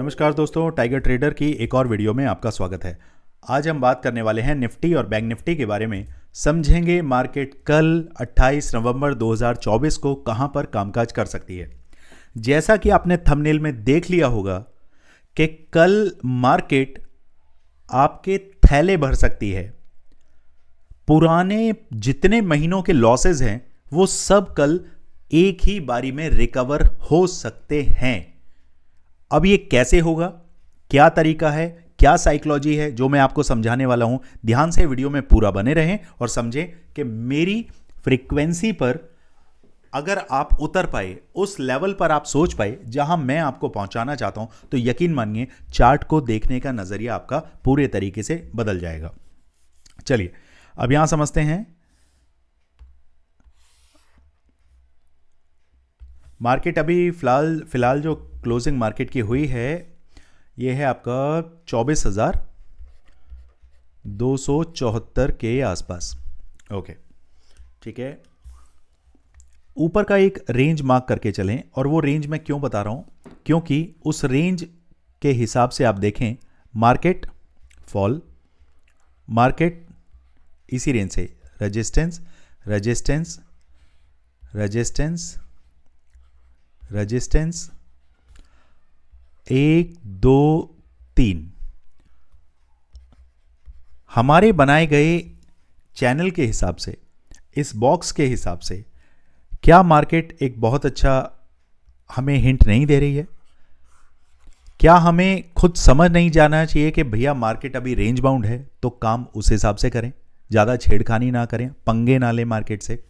नमस्कार दोस्तों, tiger trader की एक और वीडियो में आपका स्वागत है। आज हम बात करने वाले हैं निफ्टी और बैंक निफ्टी के बारे में। समझेंगे मार्केट कल 28 नवंबर 2024 को कहां पर कामकाज कर सकती है। जैसा कि आपने थंबनेल में देख लिया होगा कि कल मार्केट आपके थैले भर सकती है। पुराने जितने महीनों के लॉसेज हैं वो सब कल एक ही बारी में रिकवर हो सकते हैं। अब ये कैसे होगा, क्या तरीका है, क्या साइकोलॉजी है, जो मैं आपको समझाने वाला हूं। ध्यान से वीडियो में पूरा बने रहें और समझें कि मेरी फ्रीक्वेंसी पर अगर आप उतर पाए, उस लेवल पर आप सोच पाए जहां मैं आपको पहुंचाना चाहता हूं, तो यकीन मानिए चार्ट को देखने का नजरिया आपका पूरे तरीके से बदल जाएगा। चलिए अब यहां समझते हैं। मार्केट अभी फिलहाल जो क्लोजिंग मार्केट की हुई है ये है आपका 24,274 के आसपास। ओके, ठीक है। ऊपर का एक रेंज मार्क करके चलें, और वो रेंज मैं क्यों बता रहा हूं, क्योंकि उस रेंज के हिसाब से आप देखें मार्केट फॉल, मार्केट इसी रेंज से रेजिस्टेंस रेजिस्टेंस रेजिस्टेंस रेजिस्टेंस 1 2 3 हमारे बनाए गए चैनल के हिसाब से, इस बॉक्स के हिसाब से क्या मार्केट एक बहुत अच्छा हमें हिंट नहीं दे रही है? क्या हमें खुद समझ नहीं जाना चाहिए कि भैया मार्केट अभी रेंज बाउंड है, तो काम उस हिसाब से करें, ज़्यादा छेड़खानी ना करें, पंगे ना लें मार्केट से।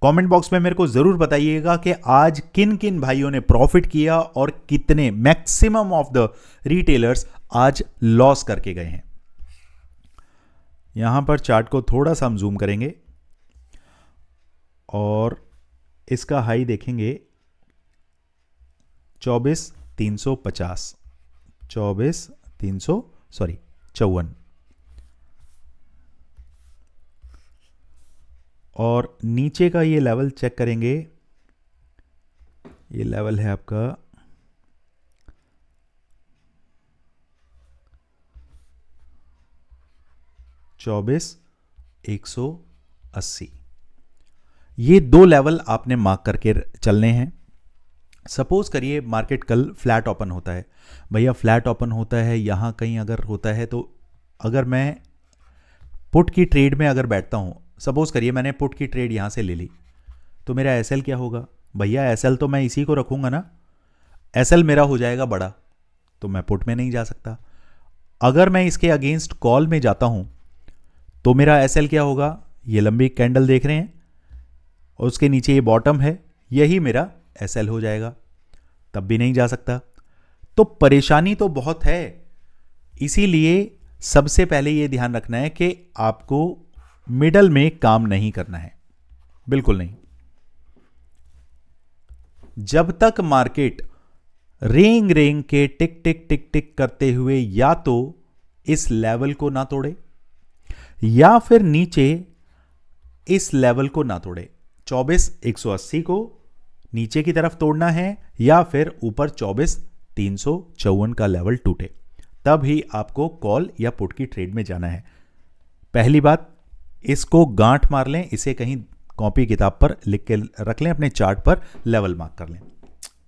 कमेंट बॉक्स में मेरे को जरूर बताइएगा कि आज किन किन भाइयों ने प्रॉफिट किया और कितने, मैक्सिमम ऑफ द रिटेलर्स आज लॉस करके गए हैं। यहां पर चार्ट को थोड़ा सा हम जूम करेंगे और इसका हाई देखेंगे 24,350 54, और नीचे का ये लेवल चेक करेंगे। ये लेवल है आपका 24,180। ये दो लेवल आपने मार्क करके चलने हैं। सपोज करिए मार्केट कल फ्लैट ओपन होता है, भैया फ्लैट ओपन होता है यहां कहीं अगर होता है, तो अगर मैं पुट की ट्रेड में अगर बैठता हूं, सपोज करिए मैंने पुट की ट्रेड यहां से ले ली, तो मेरा एसएल क्या होगा? भैया एसएल तो मैं इसी को रखूंगा ना, एसएल मेरा हो जाएगा बड़ा, तो मैं पुट में नहीं जा सकता। अगर मैं इसके अगेंस्ट कॉल में जाता हूं तो मेरा एसएल क्या होगा? ये लंबी कैंडल देख रहे हैं और उसके नीचे ये बॉटम है, यही मेरा एसएल हो जाएगा, तब भी नहीं जा सकता। तो परेशानी तो बहुत है। इसीलिए सबसे पहले यह ध्यान रखना है कि आपको मिडल में काम नहीं करना है, बिल्कुल नहीं। जब तक मार्केट रेंग रेंग के टिक टिक टिक टिक करते हुए या तो इस लेवल को ना तोड़े या फिर नीचे इस लेवल को ना तोड़े, 24,180 को नीचे की तरफ तोड़ना है या फिर ऊपर 24,354 का लेवल टूटे, तब ही आपको कॉल या पुट की ट्रेड में जाना है। पहली बात, इसको गांठ मार लें, इसे कहीं कॉपी किताब पर लिख के रख लें, अपने चार्ट पर लेवल मार्क कर लें।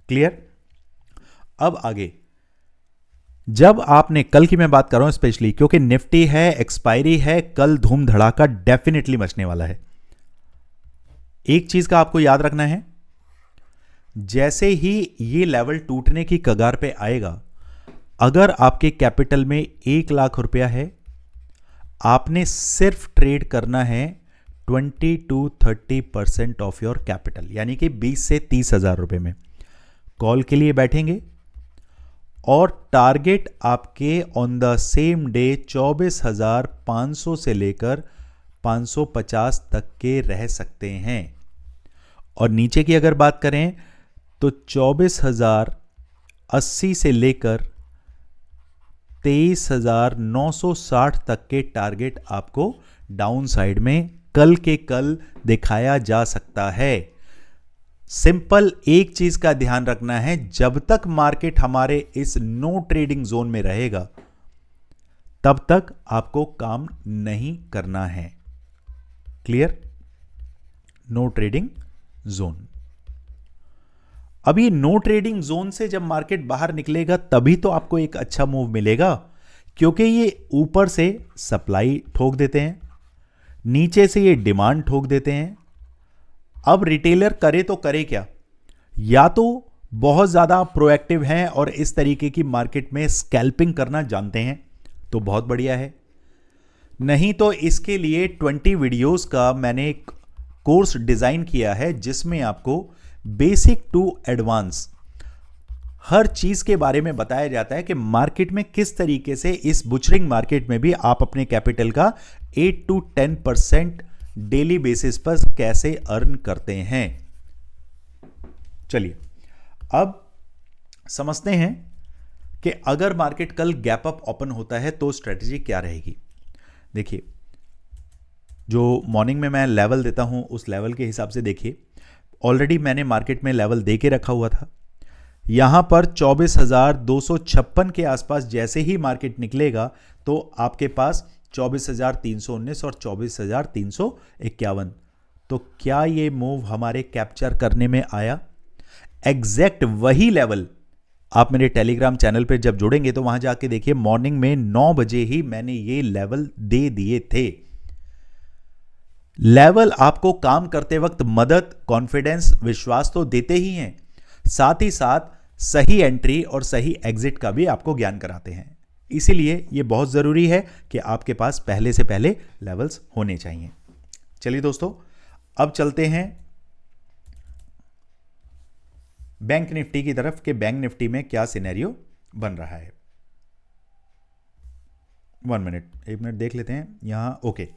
क्लियर? अब आगे, जब आपने कल की मैं बात कर रहा हूं स्पेशली, क्योंकि निफ्टी है, एक्सपायरी है, कल धूम धड़ाका डेफिनेटली मचने वाला है। एक चीज का आपको याद रखना है, जैसे ही ये लेवल टूटने की कगार पे आएगा, अगर आपके कैपिटल में 1 लाख रुपया है, आपने सिर्फ ट्रेड करना है 20 to 30% ऑफ योर कैपिटल, यानी कि 20 से 30 हजार रुपए में कॉल के लिए बैठेंगे और टारगेट आपके ऑन द सेम डे 24,500 से लेकर 550 तक के रह सकते हैं। और नीचे की अगर बात करें तो 24,080 से लेकर 23,960 तक के टारगेट आपको डाउन साइड में कल के कल दिखाया जा सकता है। सिंपल एक चीज का ध्यान रखना है, जब तक मार्केट हमारे इस नो ट्रेडिंग जोन में रहेगा तब तक आपको काम नहीं करना है। क्लियर? No trading zone. अब ये नो ट्रेडिंग जोन से जब मार्केट बाहर निकलेगा तभी तो आपको एक अच्छा मूव मिलेगा, क्योंकि ये ऊपर से सप्लाई ठोक देते हैं, नीचे से ये डिमांड ठोक देते हैं। अब रिटेलर करे तो करे क्या? या तो बहुत ज्यादा प्रोएक्टिव हैं और इस तरीके की मार्केट में स्कैल्पिंग करना जानते हैं तो बहुत बढ़िया है, नहीं तो इसके लिए 20 वीडियोस का मैंने एक कोर्स डिजाइन किया है जिसमें आपको बेसिक टू एडवांस हर चीज के बारे में बताया जाता है कि मार्केट में किस तरीके से इस बुचरिंग मार्केट में भी आप अपने कैपिटल का 8 to 10% डेली बेसिस पर कैसे अर्न करते हैं। चलिए अब समझते हैं कि अगर मार्केट कल गैप अप ओपन होता है तो स्ट्रेटजी क्या रहेगी। देखिए, जो मॉर्निंग में मैं लेवल देता हूं उस लेवल के हिसाब से देखिए, ऑलरेडी मैंने मार्केट में लेवल दे के रखा हुआ था। यहां पर 24,256 के आसपास जैसे ही मार्केट निकलेगा तो आपके पास 24,319 और 24,351। तो क्या ये मूव हमारे कैप्चर करने में आया? एग्जैक्ट वही लेवल आप मेरे टेलीग्राम चैनल पे जब जुड़ेंगे तो वहां जाके देखिए, मॉर्निंग में 9 बजे ही मैंने ये लेवल दे दिए थे। लेवल आपको काम करते वक्त मदद, कॉन्फिडेंस, विश्वास तो देते ही हैं, साथ ही साथ सही एंट्री और सही एग्जिट का भी आपको ज्ञान कराते हैं। इसीलिए यह बहुत जरूरी है कि आपके पास पहले से पहले लेवल्स होने चाहिए। चलिए दोस्तों, अब चलते हैं बैंक निफ्टी की तरफ कि बैंक निफ्टी में क्या सिनेरियो बन रहा है। 1 मिनट, 1 मिनट देख लेते हैं यहां। ओके,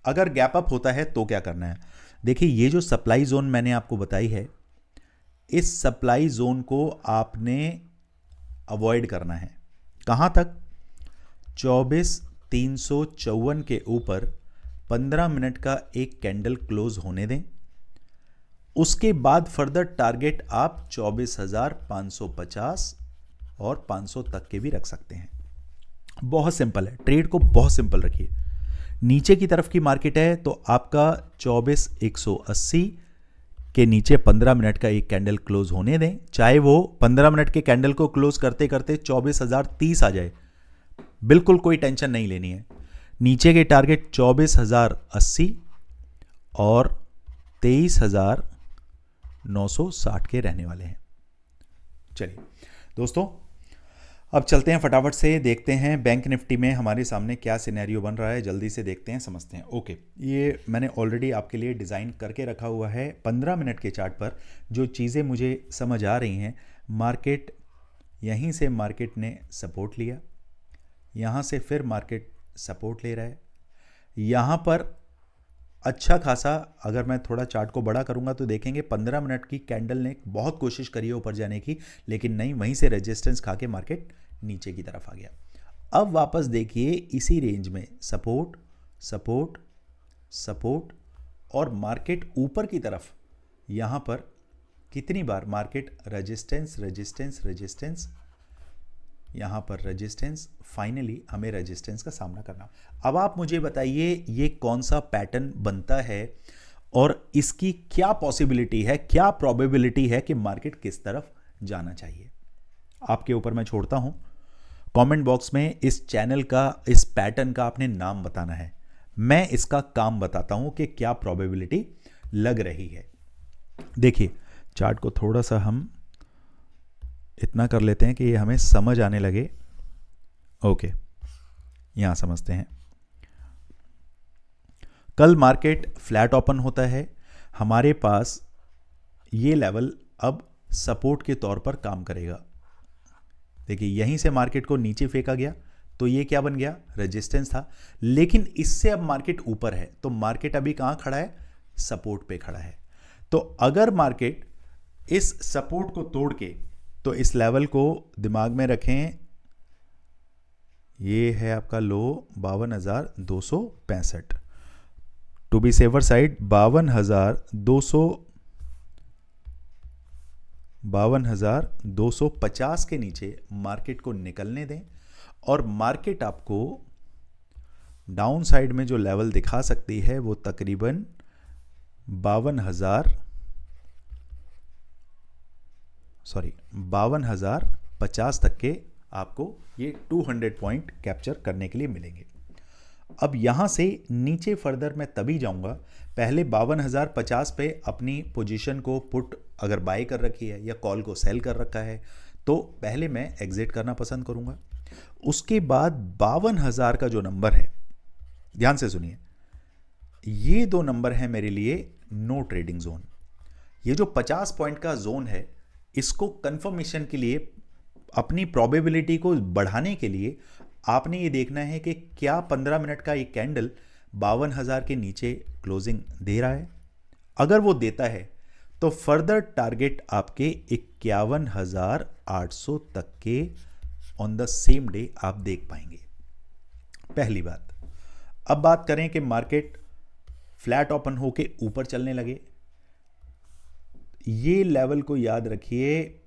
अगर गैप अप होता है तो क्या करना है? देखिए, ये जो सप्लाई जोन मैंने आपको बताई है, इस सप्लाई जोन को आपने अवॉइड करना है। कहां तक? 24,354 के ऊपर 15 मिनट का एक कैंडल क्लोज होने दें, उसके बाद फर्दर टारगेट आप 24,550 और 500 तक के भी रख सकते हैं। बहुत सिंपल है, ट्रेड को बहुत सिंपल रखिए। नीचे की तरफ की मार्केट है तो आपका 24,180 के नीचे 15 मिनट का एक कैंडल क्लोज होने दें, चाहे वो 15 मिनट के कैंडल को क्लोज करते करते 24,030 आ जाए, बिल्कुल कोई टेंशन नहीं लेनी है। नीचे के टारगेट 24,080 और 23,960 के रहने वाले हैं। चलिए दोस्तों, अब चलते हैं फटाफट से, देखते हैं बैंक निफ्टी में हमारे सामने क्या सिनेरियो बन रहा है। जल्दी से देखते हैं, समझते हैं। ओके, ये मैंने ऑलरेडी आपके लिए डिज़ाइन करके रखा हुआ है। 15 मिनट के चार्ट पर जो चीज़ें मुझे समझ आ रही हैं, मार्केट यहीं से मार्केट ने सपोर्ट लिया, यहाँ से फिर मार्केट सपोर्ट ले रहा है, यहाँ पर अच्छा खासा, अगर मैं थोड़ा चार्ट को बड़ा करूंगा तो देखेंगे 15 मिनट की कैंडल ने बहुत कोशिश करी है ऊपर जाने की, लेकिन नहीं, वहीं से रेजिस्टेंस खा के मार्केट नीचे की तरफ आ गया। अब वापस देखिए, इसी रेंज में सपोर्ट सपोर्ट सपोर्ट और मार्केट ऊपर की तरफ, यहाँ पर कितनी बार मार्केट रेजिस्टेंस रेजिस्टेंस रेजिस्टेंस, यहाँ पर रेजिस्टेंस, फाइनली हमें रेजिस्टेंस का सामना करना। अब आप मुझे बताइए ये कौन सा पैटर्न बनता है और इसकी क्या पॉसिबिलिटी है, क्या प्रोबेबिलिटी है कि मार्केट किस तरफ जाना चाहिए। आपके ऊपर मैं छोड़ता हूं, कमेंट बॉक्स में इस चैनल का, इस पैटर्न का आपने नाम बताना है, मैं इसका काम बताता हूं कि क्या प्रोबेबिलिटी लग रही है। देखिए, चार्ट को थोड़ा सा हम इतना कर लेते हैं कि ये हमें समझ आने लगे। ओके, यहां समझते हैं। कल मार्केट फ्लैट ओपन होता है, हमारे पास ये लेवल अब सपोर्ट के तौर पर काम करेगा। देखिए, यहीं से मार्केट को नीचे फेंका गया तो ये क्या बन गया? रेजिस्टेंस था, लेकिन इससे अब मार्केट ऊपर है तो मार्केट अभी कहां खड़ा है? सपोर्ट पे खड़ा है। तो अगर मार्केट इस सपोर्ट को तोड़ के, तो इस लेवल को दिमाग में रखें, ये है आपका लो 52,265, टू बी सेवर साइड 52,200 52,250 के नीचे मार्केट को निकलने दें और मार्केट आपको डाउन साइड में जो लेवल दिखा सकती है वो तकरीबन 52,050 तक के आपको ये 200 पॉइंट कैप्चर करने के लिए मिलेंगे। अब यहां से नीचे फर्दर मैं तभी जाऊंगा, पहले 52,050 पे अपनी पोजीशन को पुट अगर बाय कर रखी है या कॉल को सेल कर रखा है तो पहले मैं एग्जिट करना पसंद करूंगा। उसके बाद 52,000 का जो नंबर है, ध्यान से सुनिए, ये दो नंबर है मेरे लिए नो ट्रेडिंग जोन। ये जो 50 पॉइंट का जोन है, इसको कंफर्मेशन के लिए, अपनी प्रोबेबिलिटी को बढ़ाने के लिए आपने ये देखना है कि क्या 15 मिनट का एक कैंडल 52,000 के नीचे क्लोजिंग दे रहा है। अगर वो देता है तो फर्दर टारगेट आपके 51,800 तक के ऑन द सेम डे आप देख पाएंगे। पहली बात। अब बात करें कि मार्केट फ्लैट ओपन होके ऊपर चलने लगे, ये लेवल को याद रखिए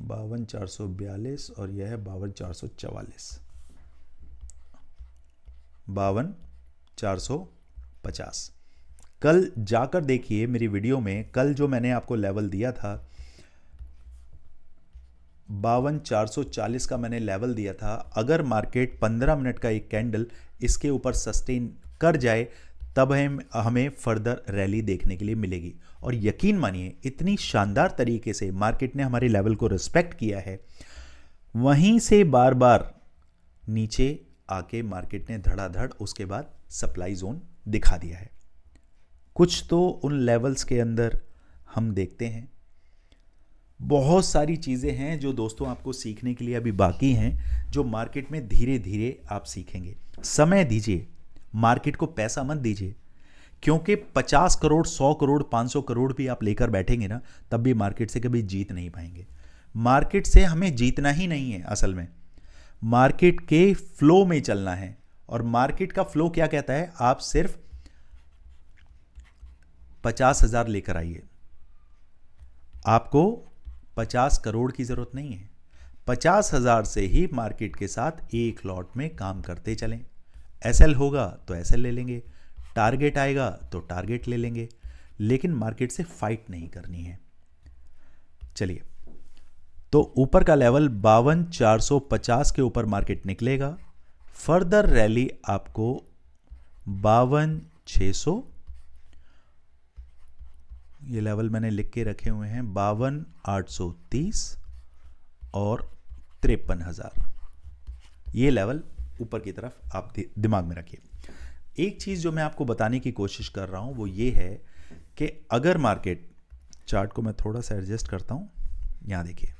52,442 और यह है 52,444, 52,450। कल जाकर देखिए मेरी वीडियो में, कल जो मैंने आपको लेवल दिया था 52,440 का मैंने लेवल दिया था। अगर मार्केट 15 मिनट का एक कैंडल इसके ऊपर सस्टेन कर जाए तब हमें फर्दर रैली देखने के लिए मिलेगी। और यकीन मानिए इतनी शानदार तरीके से मार्केट ने हमारे लेवल को रिस्पेक्ट किया है, वहीं से बार बार नीचे आके मार्केट ने धड़ाधड़ उसके बाद सप्लाई जोन दिखा दिया है। कुछ तो उन लेवल्स के अंदर हम देखते हैं। बहुत सारी चीज़ें हैं जो दोस्तों आपको सीखने के लिए अभी बाकी हैं, जो मार्केट में धीरे धीरे आप सीखेंगे। समय दीजिए, मार्केट को पैसा मत दीजिए, क्योंकि 50 करोड़, 100 करोड़, 500 करोड़ भी आप लेकर बैठेंगे ना, तब भी मार्केट से कभी जीत नहीं पाएंगे। मार्केट से हमें जीतना ही नहीं है, असल में मार्केट के फ्लो में चलना है। और मार्केट का फ्लो क्या कहता है, आप सिर्फ 50,000 लेकर आइए, आपको 50 करोड़ की जरूरत नहीं है। 50,000 से ही मार्केट के साथ एक लॉट में काम करते चलें। एसएल होगा तो एसएल ले लेंगे, टारगेट आएगा तो टारगेट ले लेंगे, लेकिन मार्केट से फाइट नहीं करनी है। चलिए, तो ऊपर का लेवल 52,450 के ऊपर मार्केट निकलेगा। फर्दर रैली आपको 52,600, ये लेवल मैंने लिख के रखे हुए हैं, 52,830 और 53,000, ये लेवल ऊपर की तरफ आप दिमाग में रखिए। एक चीज़ जो मैं आपको बताने की कोशिश कर रहा हूं वो ये है कि अगर मार्केट, चार्ट को मैं थोड़ा सा एडजस्ट करता हूं, यहां देखिए,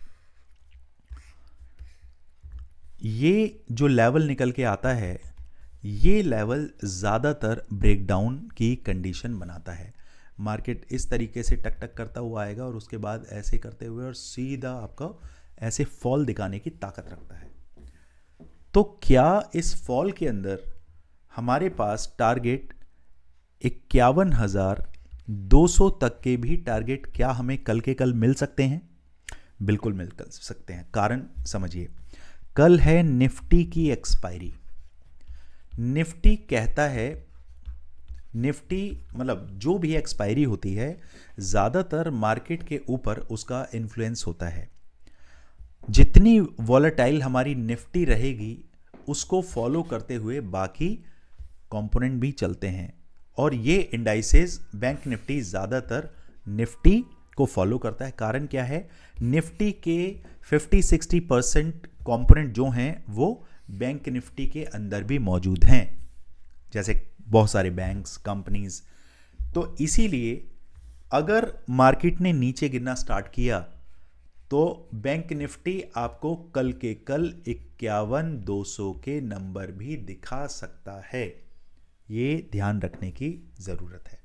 ये जो लेवल निकल के आता है, ये लेवल ज़्यादातर ब्रेकडाउन की कंडीशन बनाता है। मार्केट इस तरीके से टक टक करता हुआ आएगा और उसके बाद ऐसे करते हुए और सीधा आपका ऐसे फॉल दिखाने की ताकत रखता है। तो क्या इस फॉल के अंदर हमारे पास टारगेट 51,200 तक के भी टारगेट क्या हमें कल के कल मिल सकते हैं? बिल्कुल मिल सकते हैं। कारण समझिए, कल है निफ्टी की एक्सपायरी। निफ्टी कहता है, निफ्टी मतलब जो भी एक्सपायरी होती है ज़्यादातर मार्केट के ऊपर उसका इन्फ्लुएंस होता है। जितनी वॉलेटाइल हमारी निफ्टी रहेगी उसको फॉलो करते हुए बाकी कंपोनेंट भी चलते हैं, और ये इंडाइसेस बैंक निफ्टी ज़्यादातर निफ्टी को फॉलो करता है। कारण क्या है, निफ्टी के 50-60% कंपोनेंट जो हैं वो बैंक निफ्टी के अंदर भी मौजूद हैं, जैसे बहुत सारे बैंक्स, कंपनीज। तो इसीलिए अगर मार्केट ने नीचे गिरना स्टार्ट किया तो बैंक निफ्टी आपको कल के कल 51,200 के नंबर भी दिखा सकता है। ये ध्यान रखने की ज़रूरत है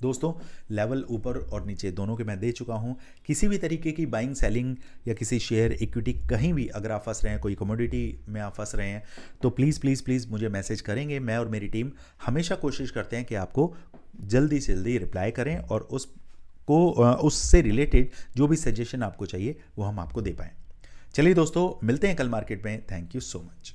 दोस्तों। लेवल ऊपर और नीचे दोनों के मैं दे चुका हूं। किसी भी तरीके की बाइंग, सेलिंग या किसी शेयर, इक्विटी, कहीं भी अगर आप फंस रहे हैं, कोई कमोडिटी में आप फंस रहे हैं, तो प्लीज़ प्लीज़ प्लीज़ मुझे मैसेज करेंगे। मैं और मेरी टीम हमेशा कोशिश करते हैं कि आपको जल्दी से जल्दी रिप्लाई करें और उस को उससे रिलेटेड जो भी सजेशन आपको चाहिए वो हम आपको दे पाएँ। चलिए दोस्तों, मिलते हैं कल मार्केट में। Thank you so much.